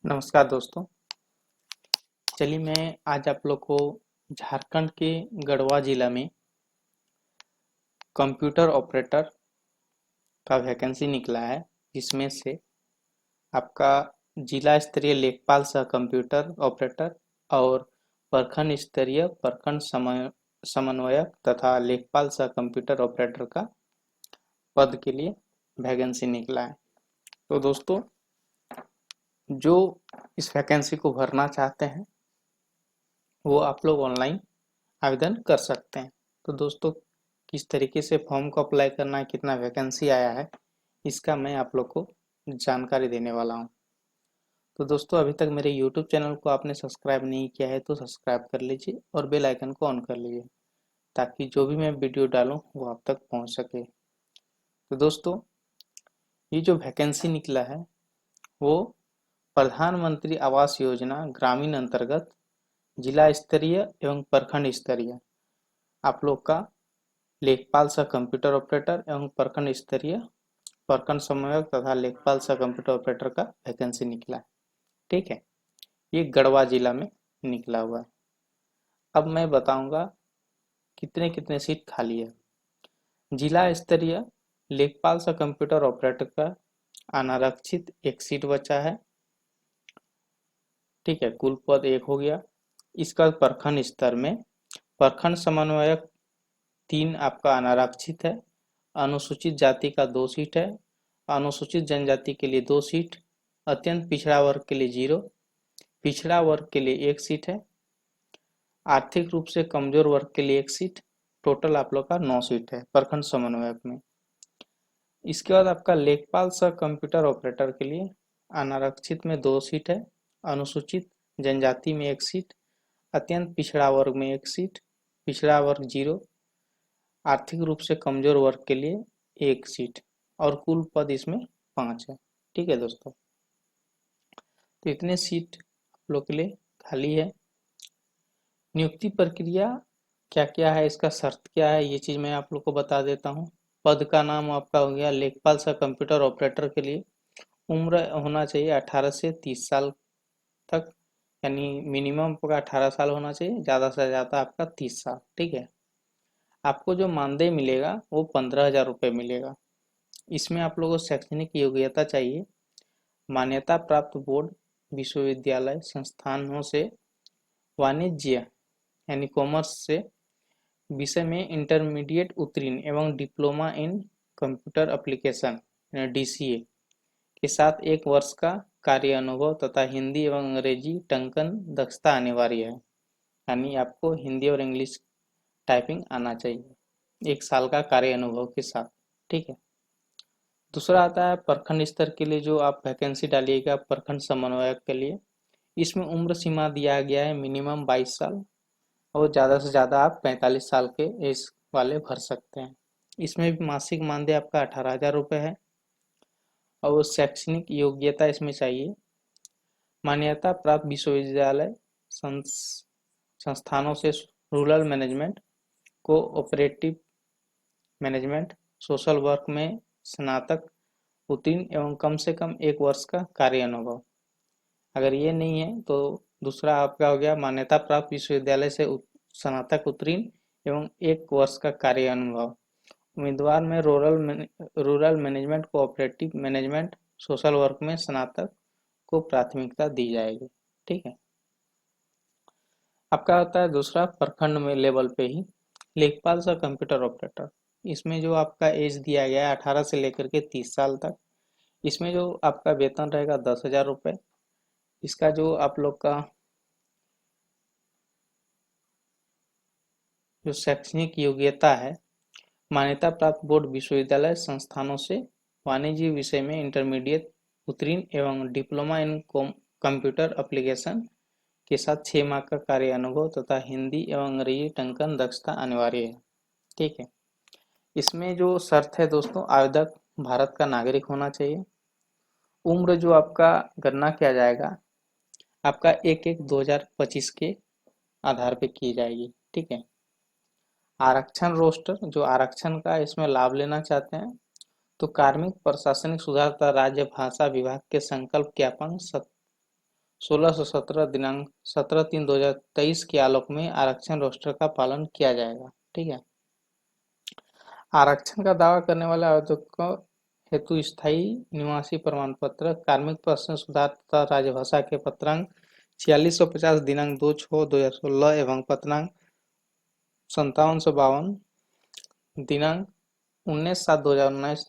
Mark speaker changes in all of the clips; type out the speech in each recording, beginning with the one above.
Speaker 1: नमस्कार दोस्तों। चलिए मैं आज आप लोग को झारखंड के गढ़वा जिला में कंप्यूटर ऑपरेटर का वैकेंसी निकला है, जिसमें से आपका जिला स्तरीय लेखपाल सह कंप्यूटर ऑपरेटर और प्रखंड स्तरीय प्रखंड समन्वयक तथा लेखपाल सह कंप्यूटर ऑपरेटर का पद के लिए वैकेंसी निकला है। तो दोस्तों, जो इस वैकेंसी को भरना चाहते हैं वो आप लोग ऑनलाइन आवेदन कर सकते हैं। तो दोस्तों, किस तरीके से फॉर्म को अप्लाई करना है, कितना वैकेंसी आया है, इसका मैं आप लोग को जानकारी देने वाला हूं। तो दोस्तों, अभी तक मेरे YouTube चैनल को आपने सब्सक्राइब नहीं किया है तो सब्सक्राइब कर लीजिए और बेल आइकन को ऑन कर लीजिए, ताकि जो भी मैं वीडियो डालूं वो आप तक पहुंच सके। तो दोस्तों, ये जो वैकेंसी निकला है वो प्रधानमंत्री आवास योजना ग्रामीण अंतर्गत जिला स्तरीय एवं प्रखंड स्तरीय आप लोग का लेखपाल सह कंप्यूटर ऑपरेटर एवं प्रखंड स्तरीय प्रखंड समन्वयक तथा लेखपाल सह कंप्यूटर ऑपरेटर का वैकेंसी निकला है। ठीक है, ये गढ़वा जिला में निकला हुआ है। अब मैं बताऊंगा कितने कितने सीट खाली है। जिला स्तरीय लेखपाल सह कंप्यूटर ऑपरेटर का अनारक्षित एक सीट बचा है। ठीक है, कुल पद एक हो गया। इसका प्रखंड स्तर में प्रखंड समन्वयक 3 आपका अनारक्षित है। अनुसूचित जाति का 2 सीट है। अनुसूचित जनजाति के लिए 2 सीट, अत्यंत पिछड़ा वर्ग के लिए 0, पिछड़ा वर्ग के लिए 1 सीट है, आर्थिक रूप से कमजोर वर्ग के लिए 1 सीट। टोटल आप लोग का 9 सीट है प्रखंड समन्वयक में। इसके बाद आपका लेखपाल सह कंप्यूटर ऑपरेटर के लिए अनारक्षित में 2 सीट है, अनुसूचित जनजाति में 1 सीट, अत्यंत पिछड़ा वर्ग में 1 सीट, पिछड़ा वर्ग 0, आर्थिक रूप से कमजोर वर्ग के लिए 1 सीट और कुल पद इसमें 5 है। ठीक है दोस्तों, तो इतने सीट आप लोग के लिए खाली है। नियुक्ति प्रक्रिया क्या क्या है, इसका शर्त क्या है, ये चीज मैं आप लोग को बता देता हूँ। पद का नाम आपका हो गया लेखपाल सह कंप्यूटर ऑपरेटर के लिए उम्र होना चाहिए 18 से 30 साल तक, यानी मिनिमम आपका 18 साल होना चाहिए, ज़्यादा से ज़्यादा आपका 30 साल। ठीक है, आपको जो मानदेय मिलेगा वो 15,000 रुपये मिलेगा। इसमें आप लोगों को शैक्षणिक योग्यता चाहिए मान्यता प्राप्त बोर्ड विश्वविद्यालय संस्थानों से वाणिज्य यानी कॉमर्स से विषय में इंटरमीडिएट उत्तीर्ण एवं diploma in computer application DCA के साथ 1 वर्ष का कार्य अनुभव तथा हिंदी एवं अंग्रेजी टंकन दक्षता अनिवार्य है, यानी आपको हिंदी और इंग्लिश टाइपिंग आना चाहिए 1 साल का कार्य अनुभव के साथ। ठीक है, दूसरा आता है प्रखंड स्तर के लिए जो आप वैकेंसी डालिएगा प्रखंड समन्वयक के लिए। इसमें उम्र सीमा दिया गया है मिनिमम 22 साल और ज़्यादा से ज़्यादा आप 45 साल के एज वाले भर सकते हैं। इसमें भी मासिक मानदेय आपका 18,000 रुपये है और शैक्षणिक योग्यता इसमें चाहिए मान्यता प्राप्त विश्वविद्यालय संस्थानों से rural management, cooperative management, social work में स्नातक उत्तीर्ण एवं कम से कम 1 वर्ष का कार्य अनुभव। अगर ये नहीं है तो दूसरा आपका हो गया मान्यता प्राप्त विश्वविद्यालय से स्नातक उत्तीर्ण एवं 1 वर्ष का कार्य अनुभव। उम्मीदवार में rural management, cooperative management, social work में स्नातक को प्राथमिकता दी जाएगी। ठीक है, आपका होता है दूसरा प्रखंड में लेवल पे ही लेखपाल सह कंप्यूटर ऑपरेटर। इसमें जो आपका एज दिया गया है 18 से लेकर के 30 साल तक। इसमें जो आपका वेतन रहेगा 10,000 रुपये। इसका जो आप लोग का जो शैक्षणिक योग्यता है मान्यता प्राप्त बोर्ड विश्वविद्यालय संस्थानों से वाणिज्य विषय में इंटरमीडिएट उत्तीर्ण एवं डिप्लोमा इन कंप्यूटर एप्लीकेशन के साथ 6 माह का कार्य अनुभव तथा हिंदी एवं अंग्रेजी टंकन दक्षता अनिवार्य है। ठीक है, इसमें जो शर्त है दोस्तों, आवेदक भारत का नागरिक होना चाहिए। उम्र जो आपका गणना किया जाएगा आपका 1/1/2025 के आधार पे की जाएगी। ठीक है, आरक्षण रोस्टर जो आरक्षण का इसमें लाभ लेना चाहते हैं तो कार्मिक प्रशासनिक सुधार तथा राज्य भाषा विभाग के संकल्प ज्ञापन 16 से 17 दिनांक 17/3/2023 के आलोक में आरक्षण रोस्टर का पालन किया जाएगा। ठीक है। आरक्षण का दावा करने वाले आवेदकों हेतु स्थायी निवासी प्रमाण पत्र, कार्मिक प्रश्न सुधार तथा राजभाषा के पत्रांक 4650 दिनांक 2/6/2016 एवं पत्रांक 5752 दिनांक 19/7/2019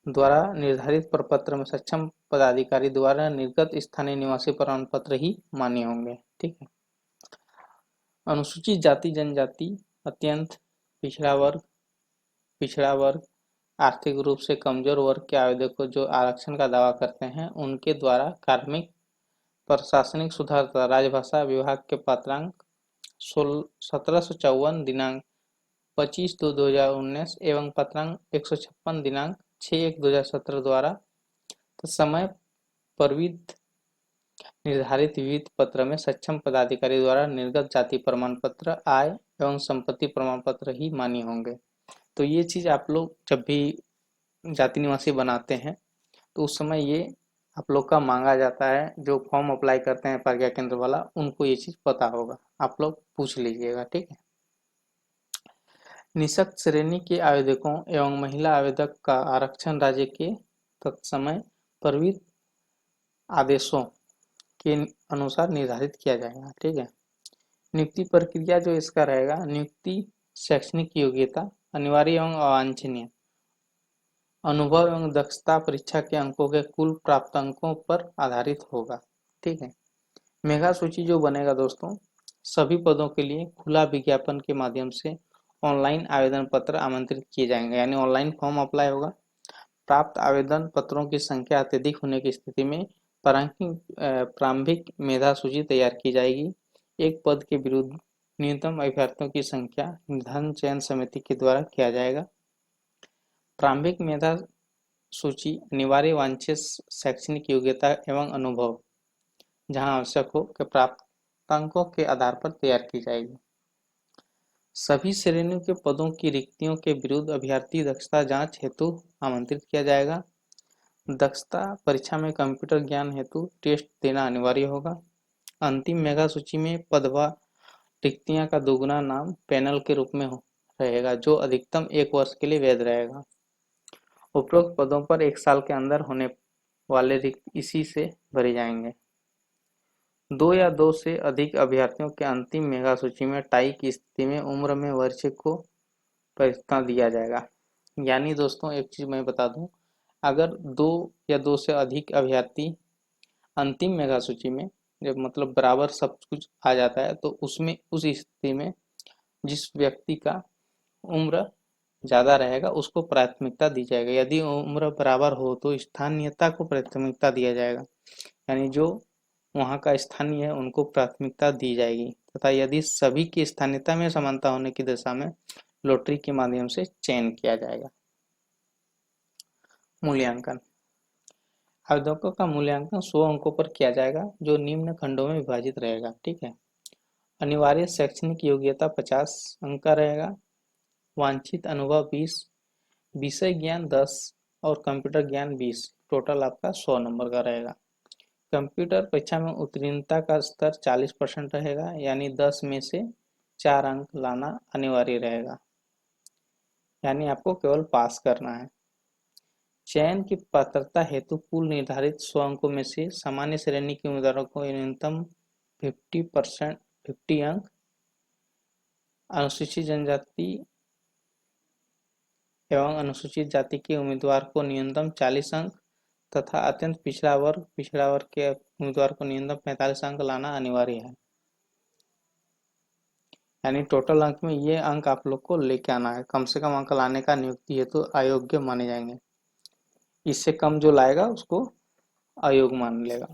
Speaker 1: द्वारा निर्धारित प्रपत्र में सक्षम पदाधिकारी द्वारा निर्गत स्थानीय निवासी प्रमाण पत्र ही मान्य होंगे। ठीक है। अनुसूचित जाति जनजाति, अत्यंत पिछड़ा वर्ग, आर्थिक रूप से कमजोर वर्ग के आवेदकों जो आरक्षण का दावा करते हैं उनके द्वारा कार्मिक प्रशासनिक सुधार तथा राजभाषा विभाग के पत्रांक 1754 दिनांक 25/2/2019 एवं पत्रांक 156 दिनांक 6/1/2017 द्वारा समय प्रविध निर्धारित विविध पत्र में सक्षम पदाधिकारी द्वारा निर्गत जाति प्रमाण पत्र, आय एवं संपत्ति प्रमाण पत्र ही मान्य होंगे। तो ये चीज आप लोग जब भी जाति निवासी बनाते हैं तो उस समय ये आप लोग का मांगा जाता है। जो फॉर्म अप्लाई करते हैं प्रज्ञा केंद्र वाला, उनको ये चीज पता होगा, आप लोग पूछ लीजिएगा। ठीक है। निःशक्त श्रेणी के आवेदकों एवं महिला आवेदक का आरक्षण राज्य के तत्समय प्रविध आदेशों के अनुसार निर्धारित किया जाएगा। ठीक है। नियुक्ति प्रक्रिया जो इसका रहेगा, नियुक्ति शैक्षणिक योग्यता अनिवार्य एवं अवांछनीय, अनुभव एवं दक्षता परीक्षा के अंकों के कुल प्राप्त अंकों पर आधारित होगा। ठीक है। मेगा सूची जो बनेगा दोस्तों, सभी पदों के लिए खुला विज्ञापन के माध्यम से ऑनलाइन आवेदन पत्र आमंत्रित किए जाएंगे, यानी ऑनलाइन फॉर्म अप्लाई होगा। प्राप्त आवेदन पत्रों की संख्या अत्यधिक होने की स्थिति में प्रारंभिक मेधा सूची तैयार की जाएगी। एक पद के विरुद्ध न्यूनतम अभ्यर्थियों की संख्या निर्धारण चयन समिति के द्वारा किया जाएगा। प्रारंभिक मेधा सूची अनिवार्य वांछित शैक्षणिक योग्यता एवं अनुभव जहां आवश्यक हो के प्राप्तांकों के आधार पर तैयार की जाएगी। सभी श्रेणियों के पदों की रिक्तियों के विरुद्ध अभ्यर्थी दक्षता जांच हेतु आमंत्रित किया जाएगा। दक्षता परीक्षा में कंप्यूटर ज्ञान हेतु टेस्ट देना अनिवार्य होगा। अंतिम मेगा सूची में पद व रिक्तियां का दोगुना नाम पैनल के रूप में रहेगा, जो अधिकतम 1 वर्ष के लिए वैध रहेगा। उपरोक्त पदों पर 1 साल के अंदर होने वाले रिक्त इसी से भरे जाएंगे। 2 या 2 से अधिक अभ्यर्थियों के अंतिम मेगा सूची में टाई की स्थिति में उम्र में वरीय को प्राथमिकता दिया जाएगा। यानी दोस्तों एक चीज मैं बता दूं, अगर 2 या 2 से अधिक अभ्यर्थी अंतिम मेगा सूची में जब मतलब बराबर सब कुछ आ जाता है तो उसमें उस स्थिति में जिस व्यक्ति का उम्र ज्यादा रहेगा उसको प्राथमिकता दी जाएगी। यदि उम्र बराबर हो तो स्थानीयता को प्राथमिकता दिया जाएगा, यानी जो वहां का स्थानीय है उनको प्राथमिकता दी जाएगी, तथा यदि सभी की स्थानीयता में समानता होने की दशा में लॉटरी के माध्यम से चयन किया जाएगा। मूल्यांकन, आवेदकों का मूल्यांकन 100 अंकों पर किया जाएगा, जो निम्न खंडों में विभाजित रहेगा। ठीक है। अनिवार्य शैक्षणिक योग्यता 50 अंक का रहेगा, वांछित अनुभव 20, विषय ज्ञान 10 और कंप्यूटर ज्ञान 20, टोटल आपका 100 नंबर का रहेगा। कंप्यूटर परीक्षा में उत्तीर्णता का स्तर 40% रहेगा, यानी 10 में से 4 अंक लाना अनिवार्य रहेगा, यानी आपको केवल पास करना है। चयन की पात्रता हेतु कुल निर्धारित 100 अंकों में से सामान्य श्रेणी के उम्मीदवारों को न्यूनतम 50 अंक, अनुसूचित जनजाति एवं अनुसूचित जाति के उम्मीदवार को न्यूनतम 40 अंक तथा अत्यंत पिछड़ा वर्ग के उम्मीदवार को न्यूनतम 45 अंक लाना अनिवार्य है। यानी टोटल अंक में ये अंक आप लोग को लेके आना है, कम से कम अंक लाने का नियुक्ति हेतु अयोग्य माने जाएंगे। इससे कम जो लाएगा उसको अयोग्य मान लेगा।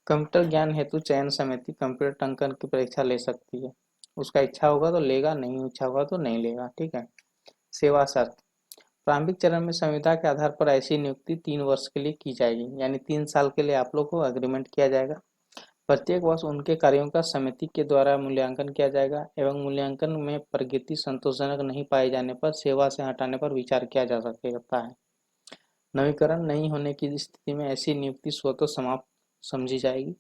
Speaker 1: कंप्यूटर ज्ञान हेतु चयन समिति कंप्यूटर टंकन की परीक्षा ले सकती है, उसका इच्छा होगा तो लेगा, नहीं इच्छा होगा तो नहीं लेगा। ठीक है। सेवा शर्त, प्रारंभिक चरण में संविदा के आधार पर ऐसी नियुक्ति 3 वर्ष के लिए की जाएगी, यानी 3 साल के लिए आप लोग को अग्रीमेंट किया जाएगा। प्रत्येक वर्ष उनके कार्यों का समिति के द्वारा मूल्यांकन किया जाएगा एवं मूल्यांकन में प्रगति संतोषजनक नहीं पाए जाने पर सेवा से हटाने पर विचार किया जा सकता है। नवीकरण नहीं होने की स्थिति में ऐसी नियुक्ति स्वतः समाप्त समझी जाएगी।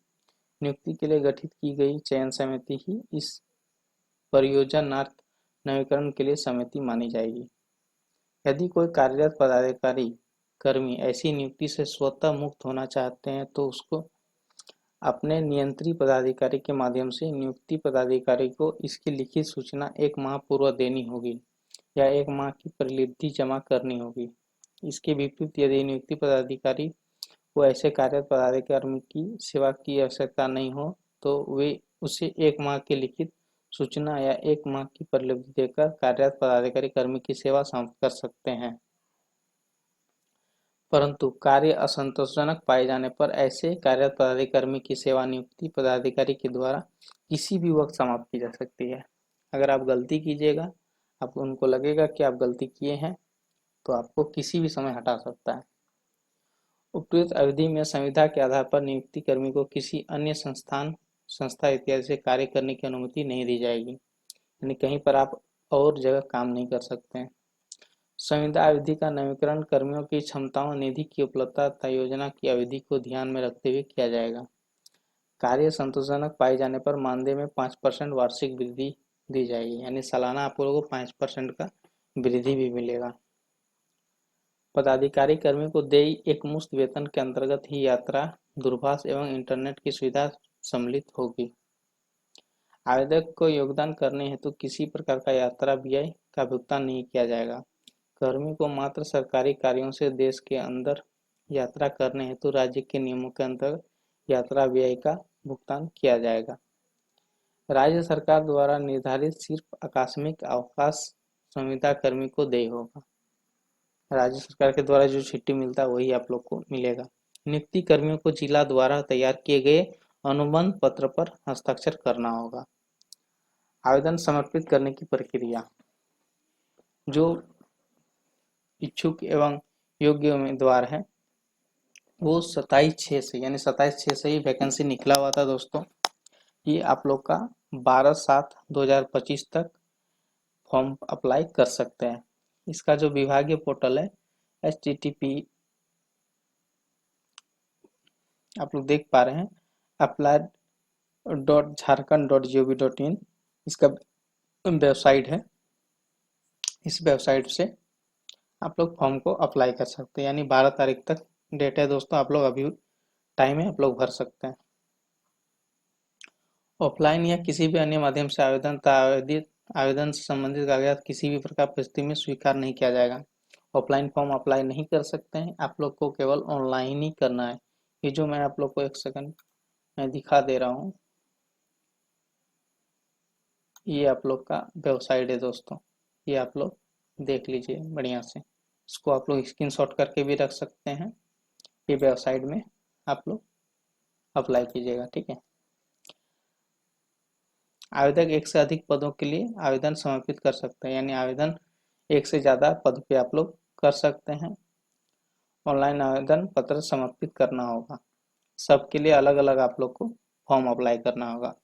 Speaker 1: नियुक्ति के लिए गठित की गई चयन समिति ही इस परियोजना नवीकरण के लिए समिति मानी जाएगी। यदि कोई कार्यरत पदाधिकारी कर्मी ऐसी नियुक्ति से स्वतः मुक्त होना चाहते हैं तो उसको अपने नियंत्री पदाधिकारी के माध्यम से नियुक्ति पदाधिकारी को इसकी लिखित सूचना 1 माह पूर्व देनी होगी या 1 माह की प्रतिलिपि जमा करनी होगी। इसके विपरीत यदि नियुक्ति पदाधिकारी को ऐसे कार्यरत पदाधिकारी की सेवा की आवश्यकता नहीं हो तो वे उसे 1 माह की लिखित सूचना या 1 माह की प्रतिलिपि देकर कार्यरत पदाधिकारी कर्मी की सेवा समाप्त कर सकते हैं। परंतु कार्य असंतोषजनक पाए जाने पर ऐसे कार्यरत पदाधिकारी की सेवा नियुक्ति पदाधिकारी के द्वारा किसी भी वक्त समाप्त की जा सकती है। अगर आप गलती कीजिएगा, आप उनको लगेगा कि आप गलती किए हैं, तो आपको किसी भी समय हटा सकता है। उपयुक्त अवधि में संविदा के आधार पर नियुक्ति कर्मी को किसी अन्य संस्था इत्यादि से कार्य करने की अनुमति नहीं दी जाएगी, यानी कहीं पर आप और जगह काम नहीं कर सकते हैं। संविदा अवधि का नवीकरण कर्मियों की क्षमताओं, निधि की उपलब्धता तथा योजना की अवधि को ध्यान में रखते हुए किया जाएगा। कार्य संतोषजनक पाए जाने पर मानदेय में 5% वार्षिक वृद्धि दी जाएगी, यानी सालाना आप लोगों को 5% का वृद्धि भी मिलेगा। पदाधिकारी कर्मी को देय एकमुश्त वेतन के अंतर्गत ही यात्रा, दूरभाष एवं इंटरनेट की सुविधा सम्मिलित होगी। आवेदक को योगदान करने हेतु किसी प्रकार का यात्रा व्यय का भुगतान नहीं किया जाएगा। कर्मी को मात्र सरकारी कार्यों से देश के अंदर यात्रा करने हेतु राज्य के नियमों के अंतर्गत यात्रा व्यय का भुगतान किया जाएगा। राज्य सरकार द्वारा निर्धारित सिर्फ आकस्मिक अवकाश संविदा कर्मी को देय होगा। राज्य सरकार के द्वारा जो छुट्टी मिलता है वही आप लोग को मिलेगा। नियुक्ति कर्मियों को जिला द्वारा तैयार किए गए अनुबंध पत्र पर हस्ताक्षर करना होगा। आवेदन समर्पित करने की प्रक्रिया, जो इच्छुक एवं योग्य उम्मीदवार है वो 27/6 से, यानी 27/6 से ही वैकेंसी निकला हुआ था दोस्तों। ये आप लोग का 12/7/2025 तक फॉर्म अप्लाई कर सकते हैं। इसका जो विभागीय पोर्टल है http आप लोग देख पा रहे हैं apply.jharkhand.gov.in इसका वेबसाइट है। इस वेबसाइट से आप लोग फॉर्म को अप्लाई कर सकते हैं, यानी 12 तारीख तक डेट है दोस्तों। आप लोग अभी टाइम है, आप लोग भर सकते हैं। ऑफलाइन या किसी भी अन्य माध्यम से आवेदन से संबंधित कागजात किसी भी प्रकार परिस्थिति में स्वीकार नहीं किया जाएगा। ऑफलाइन फॉर्म अप्लाई नहीं कर सकते हैं, आप लोग को केवल ऑनलाइन ही करना है। ये जो मैं आप लोग को 1 सेकंड मैं दिखा दे रहा हूँ, ये आप लोग का वेबसाइट है दोस्तों। ये आप लोग देख लीजिए बढ़िया से, इसको आप लोग स्क्रीनशॉट करके भी रख सकते हैं। ये वेबसाइट में आप लोग अप्लाई कीजिएगा, ठीक है। आवेदक 1 से अधिक पदों के लिए आवेदन समर्पित कर सकते हैं, यानी आवेदन 1 से ज़्यादा पद पे आप लोग कर सकते हैं। ऑनलाइन आवेदन पत्र समर्पित करना होगा। सबके लिए अलग अलग आप लोग को फॉर्म अप्लाई करना होगा।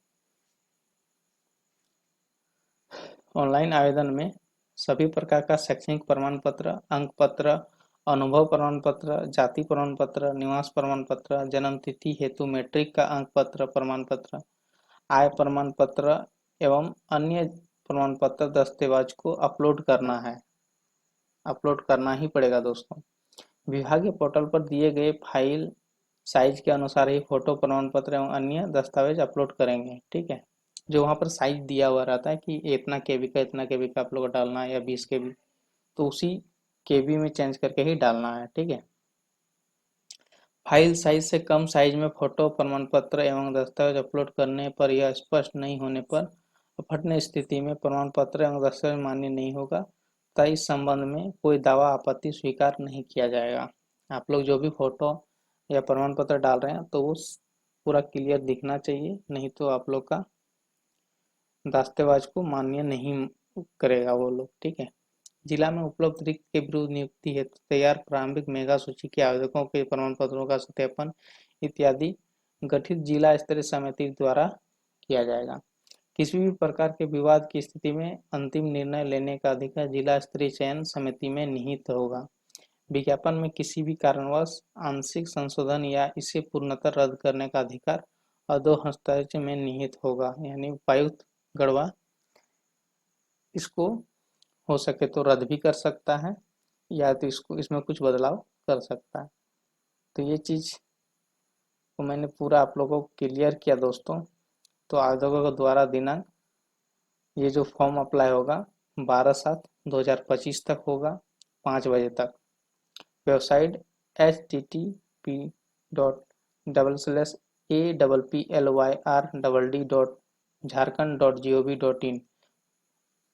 Speaker 1: ऑनलाइन आवेदन में सभी प्रकार का शैक्षणिक प्रमाण पत्र, अंक पत्र, अनुभव प्रमाण पत्र, जाति प्रमाण पत्र, निवास प्रमाण पत्र, जन्म तिथि हेतु मैट्रिक का अंक पत्र प्रमाण पत्र, आय प्रमाण पत्र एवं अन्य प्रमाण पत्र दस्तावेज को अपलोड करना है। अपलोड करना ही पड़ेगा दोस्तों। विभागीय पोर्टल पर दिए गए फाइल साइज के अनुसार ही फोटो प्रमाण पत्र एवं अन्य दस्तावेज अपलोड करेंगे, ठीक है। जो वहाँ पर साइज दिया हुआ रहता है कि इतना केबी का इतना केबी का आप लोग डालना है या 20 केबी, तो उसी केबी में चेंज करके ही डालना है, ठीक है। फाइल साइज से कम साइज में फोटो प्रमाण पत्र एवं दस्तावेज अपलोड करने पर यह स्पष्ट नहीं होने पर अपठ्य स्थिति में प्रमाण पत्र एवं दस्तावेज मान्य नहीं होगा, तथा इस संबंध में कोई दावा आपत्ति स्वीकार नहीं किया जाएगा। आप लोग जो भी फोटो या प्रमाण पत्र डाल रहे हैं तो वो पूरा क्लियर दिखना चाहिए, नहीं तो आप लोग का दस्तावेज को मान्य नहीं करेगा वो लोग, ठीक है। जिला में उपलब्ध रिक्त के विरुद्ध नियुक्ति हेतु तैयार प्रारंभिक मेगा सूची के आवेदकों के प्रमाण पत्रों का सत्यापन इत्यादि गठित जिला स्तरीय समिति द्वारा किया जाएगा। किसी भी प्रकार के विवाद की स्थिति में अंतिम निर्णय लेने का अधिकार जिला स्तरीय चयन समिति में निहित होगा। विज्ञापन में किसी भी कारणवश आंशिक संशोधन या इसे पूर्णतः रद्द करने का अधिकार अधोहस्ताक्षर में निहित होगा, यानी उपायुक्त गढ़वा इसको हो सके तो रद्द भी कर सकता है या तो इसको इसमें कुछ बदलाव कर सकता है। तो ये चीज़ को मैंने पूरा आप लोगों को क्लियर किया दोस्तों। तो आवेदकों के द्वारा दिनांक, ये जो फॉर्म अप्लाई होगा 12/7/2025 तक होगा 5 बजे तक। वेबसाइट http://applyRDD.jharkhand.gov.in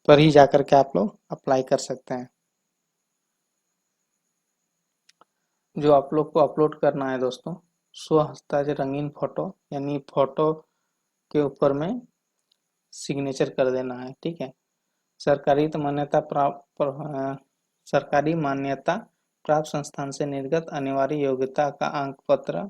Speaker 1: पर ही जाकर के आप लोग अप्लाई कर सकते हैं। जो आप लोग को अपलोड करना है दोस्तों, स्व हस्ताक्षर रंगीन फोटो, यानी फोटो के ऊपर में सिग्नेचर कर देना है, ठीक है। सरकारी मान्यता प्राप्त संस्थान से निर्गत अनिवार्य योग्यता का अंक पत्र,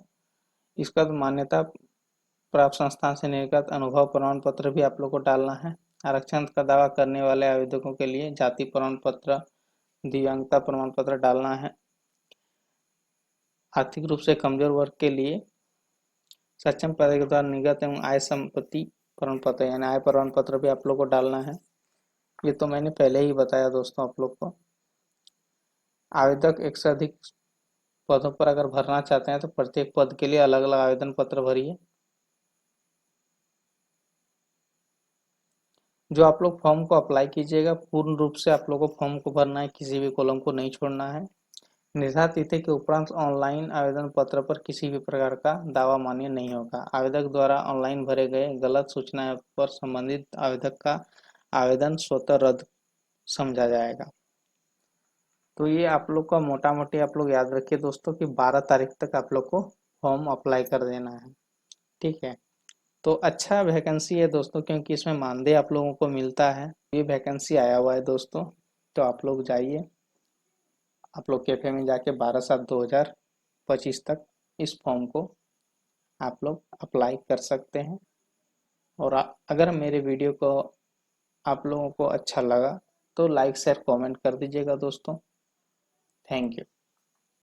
Speaker 1: इसका मान्यता प्राप्त संस्थान से निर्गत अनुभव प्रमाण पत्र भी आप लोग को डालना है। आरक्षण का दावा करने वाले आवेदकों के लिए जाति प्रमाण पत्र, दिव्यांगता प्रमाण पत्र डालना है। आर्थिक रूप से कमजोर वर्ग के लिए सक्षम पद के द्वारा निर्गत एवं आय संपत्ति प्रमाण पत्र, यानी आय प्रमाण पत्र भी आप लोग को डालना है। ये तो मैंने पहले ही बताया दोस्तों आप लोग को। आवेदक एक से अधिक पदों पर अगर भरना चाहते हैं तो प्रत्येक पद के लिए अलग अलग आवेदन पत्र भरिए। जो आप लोग फॉर्म को अप्लाई कीजिएगा, पूर्ण रूप से आप लोग को फॉर्म को भरना है, किसी भी कॉलम को नहीं छोड़ना है। निर्धारित तिथि के उपरांत ऑनलाइन आवेदन पत्र पर किसी भी प्रकार का दावा मान्य नहीं होगा। आवेदक द्वारा ऑनलाइन भरे गए गलत सूचना पर संबंधित आवेदक का आवेदन स्वतः रद्द समझा जाएगा। तो ये आप लोग का मोटा मोटी आप लोग याद रखिए दोस्तों कि 12 तारीख तक आप लोग को फॉर्म अप्लाई कर देना है, ठीक है। तो अच्छा वैकेंसी है दोस्तों, क्योंकि इसमें मानदेय आप लोगों को मिलता है। ये वैकेंसी आया हुआ है दोस्तों, तो आप लोग जाइए, आप लोग कैफे में जाके 12/7/2025 तक इस फॉर्म को आप लोग अप्लाई कर सकते हैं। और अगर मेरे वीडियो को आप लोगों को अच्छा लगा तो लाइक शेयर कमेंट कर दीजिएगा दोस्तों। Thank you.